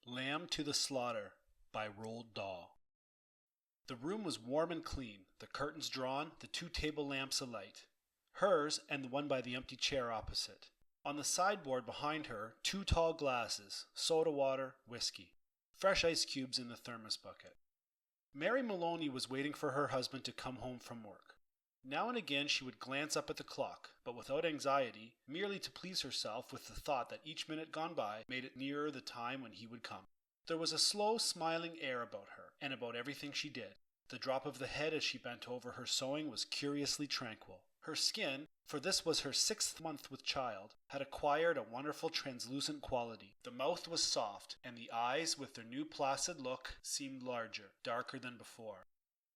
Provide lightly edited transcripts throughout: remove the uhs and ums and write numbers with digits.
Lamb to the Slaughter by Roald Dahl. The room was warm and clean, the curtains drawn, the two table lamps alight. Hers and the one by the empty chair opposite. On the sideboard behind her, two tall glasses, soda water, whiskey. Fresh ice cubes in the thermos bucket. Mary Maloney was waiting for her husband to come home from work. Now and again she would glance up at the clock, but without anxiety, merely to please herself with the thought that each minute gone by made it nearer the time when he would come. There was a slow, smiling air about her, and about everything she did. The drop of the head as she bent over her sewing was curiously tranquil. Her skin, for this was her 6th month with child, had acquired a wonderful translucent quality. The mouth was soft, and the eyes, with their new placid look, seemed larger, darker than before.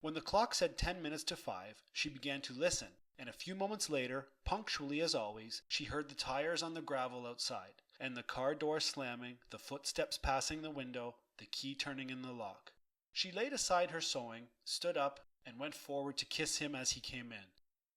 When the clock said 10 minutes to 5, she began to listen, and a few moments later, punctually as always, she heard the tires on the gravel outside, and the car door slamming, the footsteps passing the window, the key turning in the lock. She laid aside her sewing, stood up, and went forward to kiss him as he came in.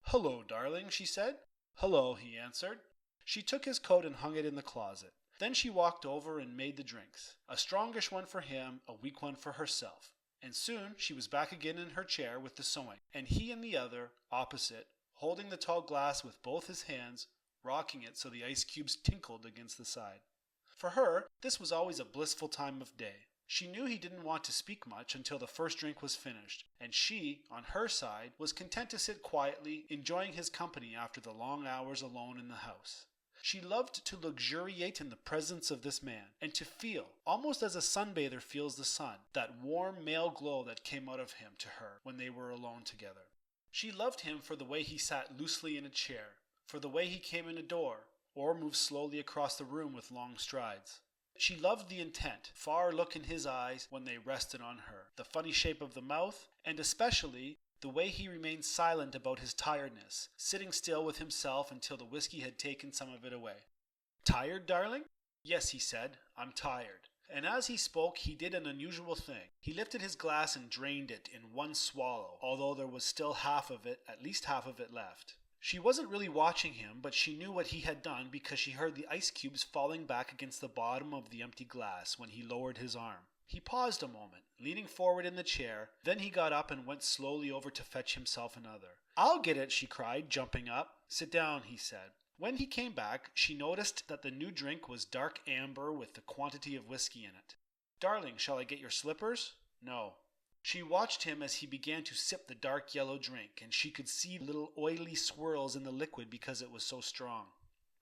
"Hello, darling," she said. "Hello," he answered. She took his coat and hung it in the closet. Then she walked over and made the drinks, a strongish one for him, a weak one for herself. And soon she was back again in her chair with the sewing, and he in the other, opposite, holding the tall glass with both his hands, rocking it so the ice cubes tinkled against the side. For her, this was always a blissful time of day. She knew he didn't want to speak much until the first drink was finished, and she, on her side, was content to sit quietly, enjoying his company after the long hours alone in the house. She loved to luxuriate in the presence of this man, and to feel, almost as a sunbather feels the sun, that warm male glow that came out of him to her when they were alone together. She loved him for the way he sat loosely in a chair, for the way he came in a door, or moved slowly across the room with long strides. She loved the intent, far look in his eyes when they rested on her, the funny shape of the mouth, and especially the way he remained silent about his tiredness, sitting still with himself until the whiskey had taken some of it away. "Tired, darling?" "Yes," he said, "I'm tired." And as he spoke, he did an unusual thing. He lifted his glass and drained it in one swallow, although there was still half of it, at least half of it left. She wasn't really watching him, but she knew what he had done because she heard the ice cubes falling back against the bottom of the empty glass when he lowered his arm. He paused a moment, leaning forward in the chair, then he got up and went slowly over to fetch himself another. "I'll get it," she cried, jumping up. "Sit down," he said. When he came back, she noticed that the new drink was dark amber with the quantity of whiskey in it. "Darling, shall I get your slippers?" "No." She watched him as he began to sip the dark yellow drink, and she could see little oily swirls in the liquid because it was so strong.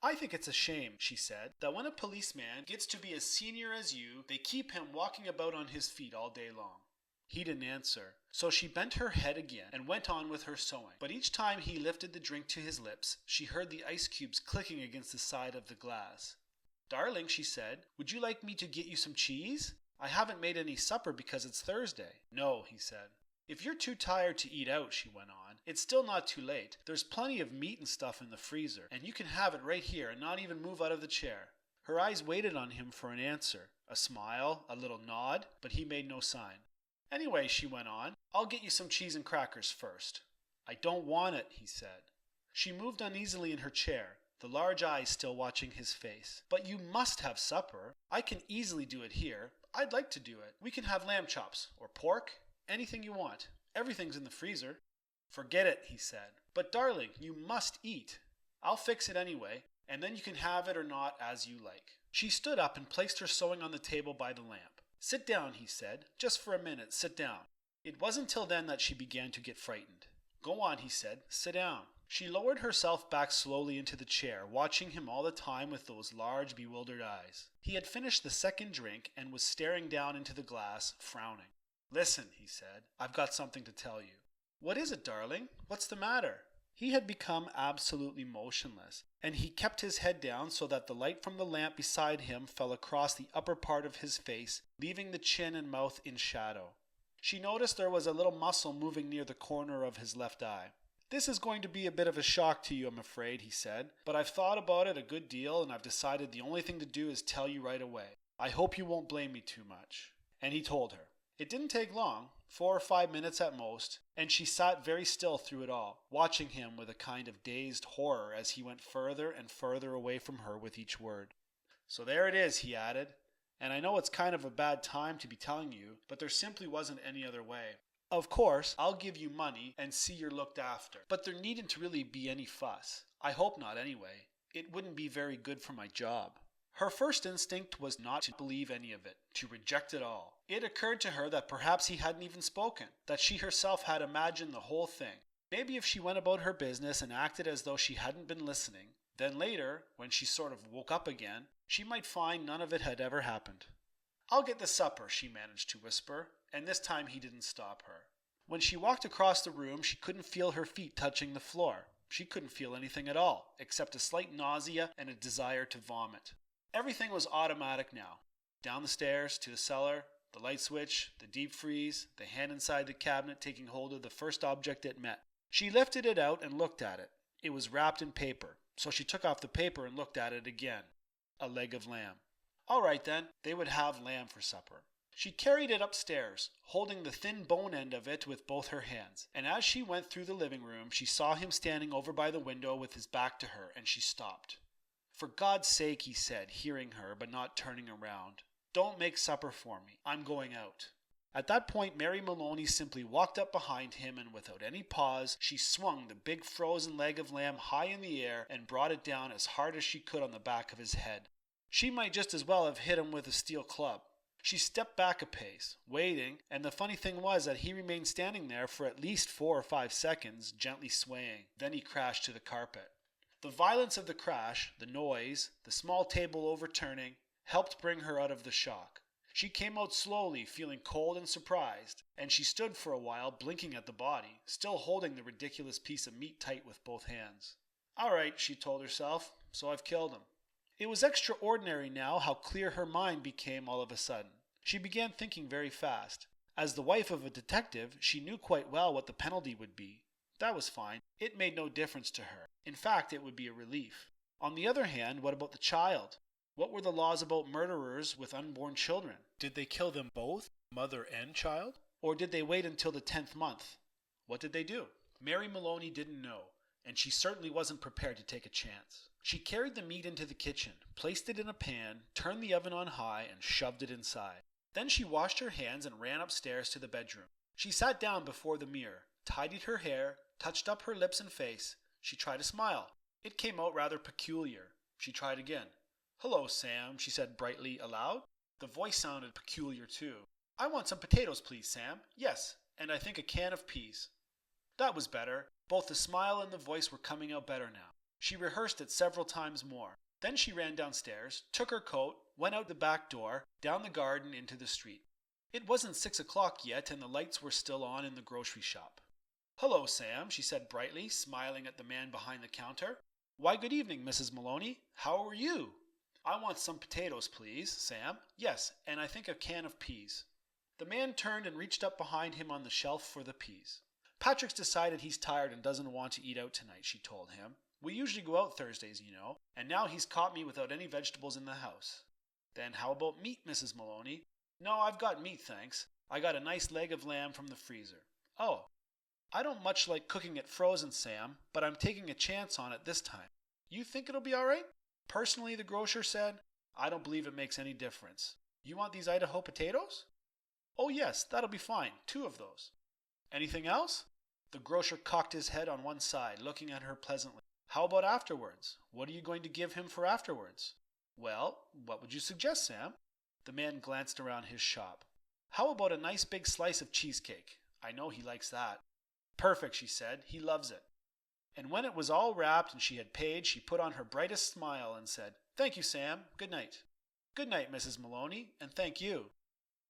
"I think it's a shame," she said, "that when a policeman gets to be as senior as you, they keep him walking about on his feet all day long." He didn't answer, so she bent her head again and went on with her sewing. But each time he lifted the drink to his lips, she heard the ice cubes clicking against the side of the glass. "Darling," she said, "would you like me to get you some cheese? I haven't made any supper because it's Thursday." "No," he said. "If you're too tired to eat out," she went on, "it's still not too late. There's plenty of meat and stuff in the freezer, and you can have it right here and not even move out of the chair." Her eyes waited on him for an answer, a smile, a little nod, but he made no sign. "Anyway," she went on, "I'll get you some cheese and crackers first." "I don't want it," he said. She moved uneasily in her chair, the large eyes still watching his face. "But you must have supper. I can easily do it here. I'd like to do it. We can have lamb chops, or pork, anything you want. Everything's in the freezer." "Forget it," he said. "But darling, you must eat." "I'll fix it anyway, and then you can have it or not as you like." She stood up and placed her sewing on the table by the lamp. "Sit down," he said. "Just for a minute, sit down." It wasn't till then that she began to get frightened. "Go on," he said. "Sit down." She lowered herself back slowly into the chair, watching him all the time with those large, bewildered eyes. He had finished the second drink and was staring down into the glass, frowning. "Listen," he said. "I've got something to tell you." "What is it, darling? What's the matter?" He had become absolutely motionless, and he kept his head down so that the light from the lamp beside him fell across the upper part of his face, leaving the chin and mouth in shadow. She noticed there was a little muscle moving near the corner of his left eye. "This is going to be a bit of a shock to you, I'm afraid," he said, "but I've thought about it a good deal, and I've decided the only thing to do is tell you right away. I hope you won't blame me too much." And he told her. It didn't take long, 4 or 5 minutes at most, and she sat very still through it all, watching him with a kind of dazed horror as he went further and further away from her with each word. "So there it is," he added, And I know it's kind of a bad time to be telling you, but there simply wasn't any other way. Of course, I'll give you money and see you're looked after, but there needn't really be any fuss. I hope not anyway. It wouldn't be very good for my job. Her first instinct was not to believe any of it, to reject it all. It occurred to her that perhaps he hadn't even spoken, that she herself had imagined the whole thing. Maybe if she went about her business and acted as though she hadn't been listening, then later, when she sort of woke up again, she might find none of it had ever happened. "I'll get the supper," she managed to whisper, and this time he didn't stop her. When she walked across the room, she couldn't feel her feet touching the floor. She couldn't feel anything at all, except a slight nausea and a desire to vomit. Everything was automatic now. Down the stairs, to the cellar, the light switch, the deep freeze, the hand inside the cabinet taking hold of the first object it met. She lifted it out and looked at it. It was wrapped in paper, so she took off the paper and looked at it again. A leg of lamb. All right then, they would have lamb for supper. She carried it upstairs, holding the thin bone end of it with both her hands, and as she went through the living room, she saw him standing over by the window with his back to her, and she stopped. "For God's sake," he said, hearing her but not turning around, "don't make supper for me. I'm going out." At that point, Mary Maloney simply walked up behind him, and without any pause, she swung the big frozen leg of lamb high in the air and brought it down as hard as she could on the back of his head. She might just as well have hit him with a steel club. She stepped back a pace, waiting, and the funny thing was that he remained standing there for at least 4 or 5 seconds, gently swaying. Then he crashed to the carpet. The violence of the crash, the noise, the small table overturning, helped bring her out of the shock. She came out slowly, feeling cold and surprised, and she stood for a while blinking at the body, still holding the ridiculous piece of meat tight with both hands. "All right," she told herself, "so I've killed him." It was extraordinary now how clear her mind became all of a sudden. She began thinking very fast. As the wife of a detective, she knew quite well what the penalty would be. That was fine. It made no difference to her. In fact, it would be a relief. On the other hand, what about the child? What were the laws about murderers with unborn children? Did they kill them both, mother and child? Or did they wait until the 10th month? What did they do? Mary Maloney didn't know, and she certainly wasn't prepared to take a chance. She carried the meat into the kitchen, placed it in a pan, turned the oven on high, and shoved it inside. Then she washed her hands and ran upstairs to the bedroom. She sat down before the mirror, tidied her hair, touched up her lips and face. She tried to smile. It came out rather peculiar. She tried again. "Hello, Sam," she said brightly aloud. The voice sounded peculiar too. "I want some potatoes, please, Sam. Yes, and I think a can of peas." That was better. Both the smile and the voice were coming out better now. She rehearsed it several times more. Then she ran downstairs, took her coat, went out the back door, down the garden into the street. It wasn't 6 o'clock yet, and the lights were still on in the grocery shop. "Hello, Sam," she said brightly, smiling at the man behind the counter. "Why, good evening, Mrs. Maloney. How are you?" "I want some potatoes, please, Sam. Yes, and I think a can of peas." The man turned and reached up behind him on the shelf for the peas. "Patrick's decided he's tired and doesn't want to eat out tonight," she told him. "We usually go out Thursdays, you know, and now he's caught me without any vegetables in the house." "Then how about meat, Mrs. Maloney?" "No, I've got meat, thanks. I got a nice leg of lamb from the freezer." "Oh, I don't much like cooking it frozen, Sam, but I'm taking a chance on it this time. You think it'll be all right?" "Personally," the grocer said, "I don't believe it makes any difference. You want these Idaho potatoes?" "Oh yes, that'll be fine. 2 of those." "Anything else?" The grocer cocked his head on one side, looking at her pleasantly. "How about afterwards? What are you going to give him for afterwards?" "Well, what would you suggest, Sam?" The man glanced around his shop. "How about a nice big slice of cheesecake? I know he likes that." "Perfect," she said. "He loves it." And when it was all wrapped and she had paid, she put on her brightest smile and said, "Thank you, Sam. Good night." "Good night, Mrs. Maloney, and thank you."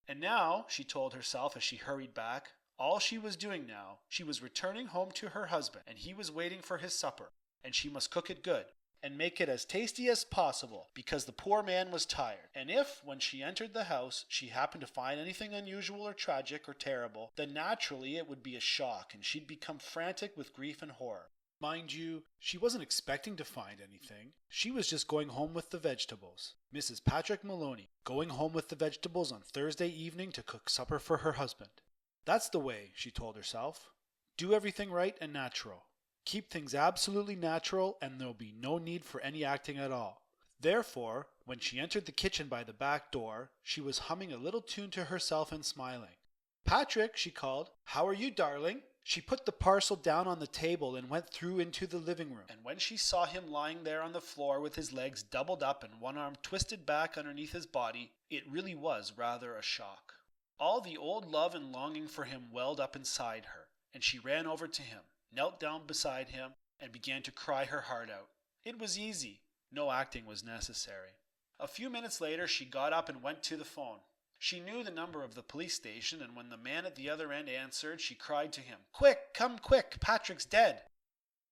And now, she told herself as she hurried back, all she was doing now, she was returning home to her husband, and he was waiting for his supper, and she must cook it good, and make it as tasty as possible, because the poor man was tired. And if, when she entered the house, she happened to find anything unusual or tragic or terrible, then naturally it would be a shock, and she'd become frantic with grief and horror. Mind you, she wasn't expecting to find anything. She was just going home with the vegetables. Mrs. Patrick Maloney, going home with the vegetables on Thursday evening to cook supper for her husband. That's the way, she told herself. Do everything right and natural. Keep things absolutely natural, and there'll be no need for any acting at all. Therefore, when When she entered the kitchen by the back door, she was humming a little tune to herself and smiling. "Patrick," she called, "how are you, darling?" She put the parcel down on the table and went through into the living room. And when she saw him lying there on the floor with his legs doubled up and one arm twisted back underneath his body, it really was rather a shock. All the old love and longing for him welled up inside her, and she ran over to him, knelt down beside him, and began to cry her heart out. It was easy. No acting was necessary. A few minutes later she got up and went to the phone. She knew the number of the police station, and when the man at the other end answered, she cried to him, "Quick, come quick, Patrick's dead."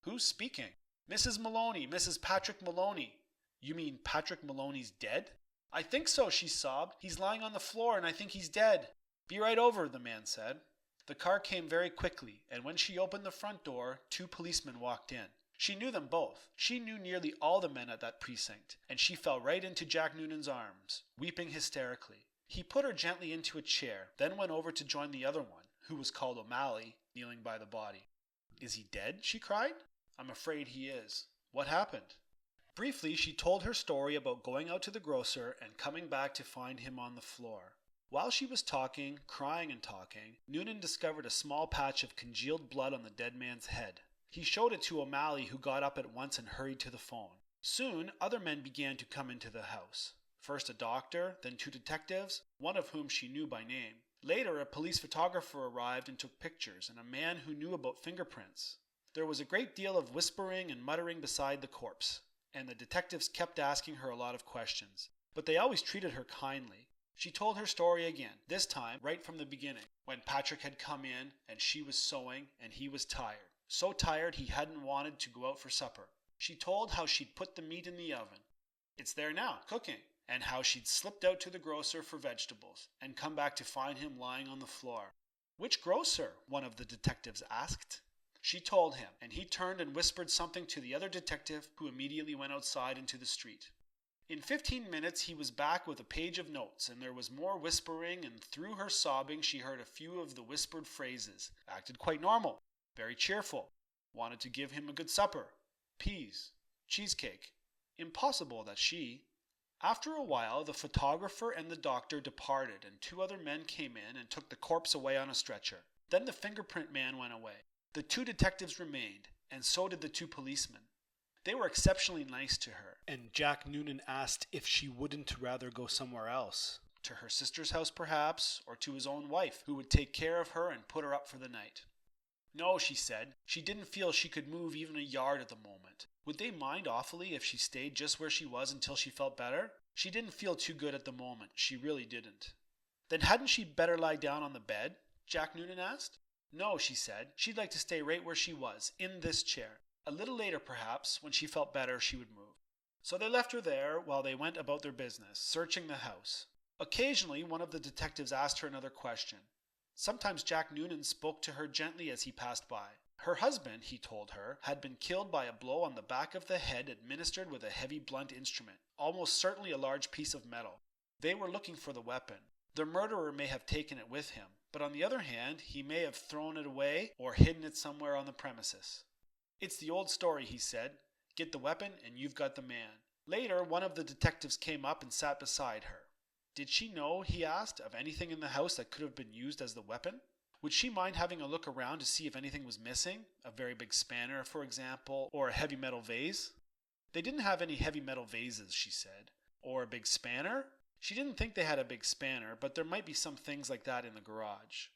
"Who's speaking?" "Mrs. Maloney, Mrs. Patrick Maloney." "You mean Patrick Maloney's dead?" "I think so," she sobbed. "He's lying on the floor, and I think he's dead." "Be right over," the man said. The car came very quickly, and when she opened the front door, 2 policemen walked in. She knew them both. She knew nearly all the men at that precinct, and she fell right into Jack Noonan's arms, weeping hysterically. He put her gently into a chair, then went over to join the other one, who was called O'Malley, kneeling by the body. "Is he dead?" she cried. "I'm afraid he is. What happened?" Briefly, she told her story about going out to the grocer and coming back to find him on the floor. While she was talking, crying and talking, Noonan discovered a small patch of congealed blood on the dead man's head. He showed it to O'Malley, who got up at once and hurried to the phone. Soon, other men began to come into the house. First a doctor, then 2 detectives, one of whom she knew by name. Later, a police photographer arrived and took pictures, and a man who knew about fingerprints. There was a great deal of whispering and muttering beside the corpse, and the detectives kept asking her a lot of questions, but they always treated her kindly. She told her story again, this time right from the beginning, when Patrick had come in and she was sewing and he was tired. So tired he hadn't wanted to go out for supper. She told how she'd put the meat in the oven. It's there now, cooking. And how she'd slipped out to the grocer for vegetables and come back to find him lying on the floor. "Which grocer?" one of the detectives asked. She told him, and he turned and whispered something to the other detective, who immediately went outside into the street. In 15 minutes he was back with a page of notes, and there was more whispering, and through her sobbing she heard a few of the whispered phrases. Acted quite normal, very cheerful, wanted to give him a good supper, peas, cheesecake. Impossible that she... After a while, the photographer and the doctor departed, and 2 other men came in and took the corpse away on a stretcher. Then the fingerprint man went away. The 2 detectives remained, and so did the 2 policemen. They were exceptionally nice to her, and Jack Noonan asked if she wouldn't rather go somewhere else. To her sister's house, perhaps, or to his own wife, who would take care of her and put her up for the night. No, she said. She didn't feel she could move even a yard at the moment. Would they mind awfully if she stayed just where she was until she felt better? She didn't feel too good at the moment. She really didn't. Then hadn't she better lie down on the bed? Jack Noonan asked. No, she said. She'd like to stay right where she was, in this chair. A little later, perhaps, when she felt better, she would move. So they left her there while they went about their business, searching the house. Occasionally, one of the detectives asked her another question. Sometimes Jack Noonan spoke to her gently as he passed by. Her husband, he told her, had been killed by a blow on the back of the head administered with a heavy blunt instrument, almost certainly a large piece of metal. They were looking for the weapon. The murderer may have taken it with him, but on the other hand, he may have thrown it away or hidden it somewhere on the premises. It's the old story, he said. Get the weapon and you've got the man. Later, one of the detectives came up and sat beside her. Did she know, he asked, of anything in the house that could have been used as the weapon? Would she mind having a look around to see if anything was missing? A very big spanner, for example, or a heavy metal vase? They didn't have any heavy metal vases, she said. Or a big spanner? She didn't think they had a big spanner, but there might be some things like that in the garage.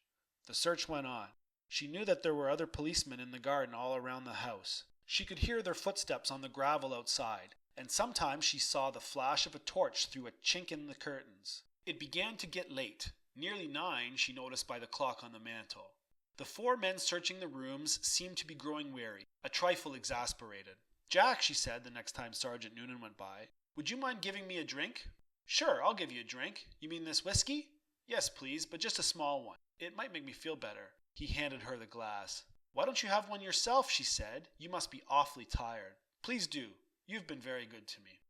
The search went on. She knew that there were other policemen in the garden all around the house. She could hear their footsteps on the gravel outside, and sometimes she saw the flash of a torch through a chink in the curtains. It began to get late. Nearly 9, she noticed by the clock on the mantel. The 4 men searching the rooms seemed to be growing weary, a trifle exasperated. "Jack," she said the next time Sergeant Noonan went by, "would you mind giving me a drink?" "Sure, I'll give you a drink. You mean this whiskey?" "Yes, please, but just a small one. It might make me feel better." He handed her the glass. "Why don't you have one yourself?" she said. "You must be awfully tired." "Please do. You've been very good to me."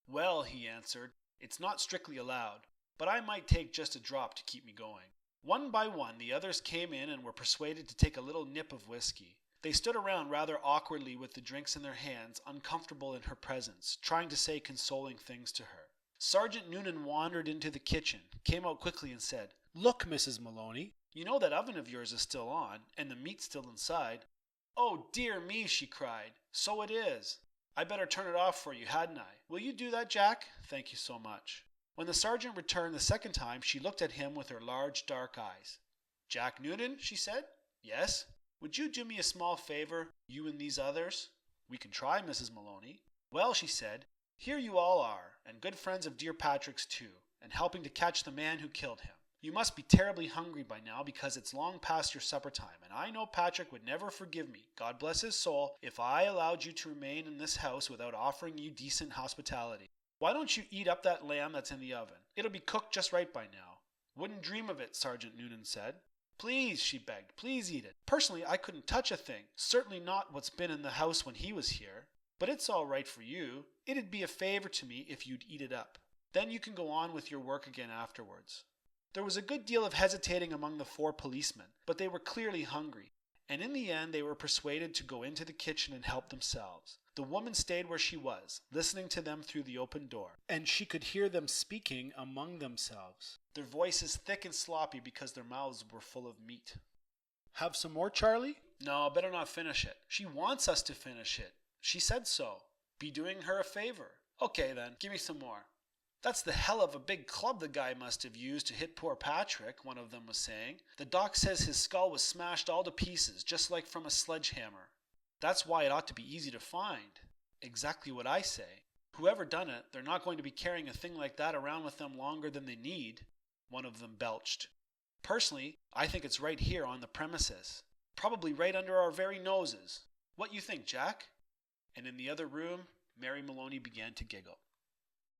"Well," he answered, "it's not strictly allowed, but I might take just a drop to keep me going." One by one, the others came in and were persuaded to take a little nip of whiskey. They stood around rather awkwardly with the drinks in their hands, uncomfortable in her presence, trying to say consoling things to her. Sergeant Noonan wandered into the kitchen, came out quickly and said, "Look, Mrs. Maloney, you know that oven of yours is still on, and the meat's still inside." "Oh, dear me," she cried. "So it is. I better turn it off for you, hadn't I? Will you do that, Jack? Thank you so much." When the sergeant returned the second time, she looked at him with her large dark eyes. "Jack Noonan," she said. "Yes." "Would you do me a small favor, you and these others?" "We can try, Mrs. Maloney." "Well," she said, "here you all are, and good friends of dear Patrick's too, and helping to catch the man who killed him. You must be terribly hungry by now because it's long past your supper time, and I know Patrick would never forgive me, God bless his soul, if I allowed you to remain in this house without offering you decent hospitality. Why don't you eat up that lamb that's in the oven? It'll be cooked just right by now." "Wouldn't dream of it," Sergeant Noonan said. "Please," she begged, "please eat it. Personally, I couldn't touch a thing, certainly not what's been in the house when he was here. But it's all right for you. It'd be a favor to me if you'd eat it up. Then you can go on with your work again afterwards." There was a good deal of hesitating among the 4 policemen, but they were clearly hungry, and in the end they were persuaded to go into the kitchen and help themselves. The woman stayed where she was, listening to them through the open door, and she could hear them speaking among themselves, their voices thick and sloppy because their mouths were full of meat. "Have some more, Charlie?" "No, better not finish it. She wants us to finish it. She said so. Be doing her a favor." "Okay then, give me some more." "That's the hell of a big club the guy must have used to hit poor Patrick," one of them was saying. "The doc says his skull was smashed all to pieces, just like from a sledgehammer. That's why it ought to be easy to find." "Exactly what I say. Whoever done it, they're not going to be carrying a thing like that around with them longer than they need," one of them belched. "Personally, I think it's right here on the premises. Probably right under our very noses. What you think, Jack?" And in the other room, Mary Maloney began to giggle.